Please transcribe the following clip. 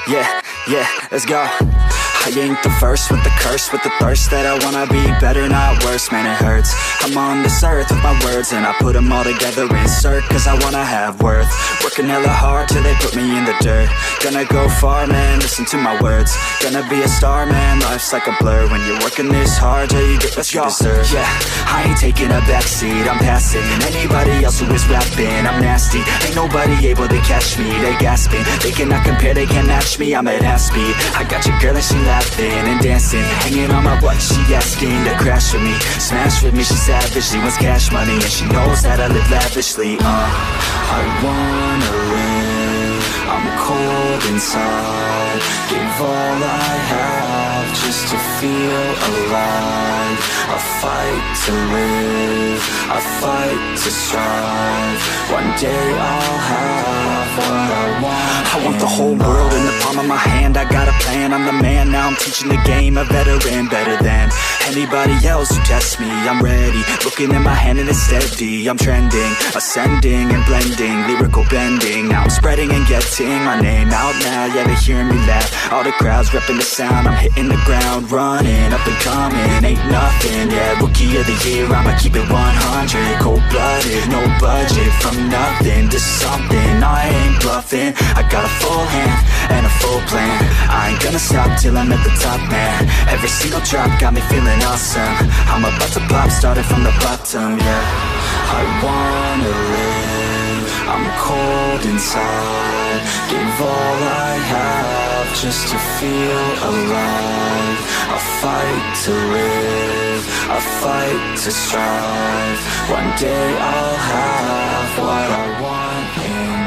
Yeah, let's go. I ain't the first with the curse, with the thirst that I wanna be better, not worse, man it hurts. I'm on this earth with my words and I put them all together, insert, cause I wanna have worth. Working hella hard till they put me in the dirt. Gonna go far, man, listen to my words. Gonna be a star, man, life's like a blur. When you're working this hard, yeah, you get what you deserve. Yeah, I ain't taking a backseat, I'm passing anybody else who is rapping. I'm nasty, ain't nobody able to catch me. They gasping, they cannot compare, they can't match me. I'm at half speed, I got your girl and she laughing and dancing, hanging on my butt, she asking to crash with me, smash with me, she savage, she wants cash money, and she knows that I live lavishly. I wanna live, I'm cold inside, give all I have just to feel alive. I fight to live, I fight to strive, one day I'll have what I want. I want the whole world in the palm of my hand, I got a plan, I'm the man, now I'm teaching the game, a veteran, better than anybody else who tests me. I'm ready, looking at my hand and it's steady, I'm trending, ascending and blending, lyrical bending, now I'm spreading and getting my name out now, yeah they hearing me laugh, all the crowds repping the sound, I'm hitting the ground, running, up and coming, ain't nothing, yeah, rookie of the year, I'ma keep it 100, cold-blooded, no budget, from nothing to something, I ain't bluffing, I got a full hand and a full plan, I ain't gonna stop till I'm at the top, man, every single drop got me feeling awesome, I'm about to pop, started from the bottom, yeah, I wanna live, I'm cold inside, give all I have just to feel alive, I fight to live, I fight to strive, one day I'll have what I want in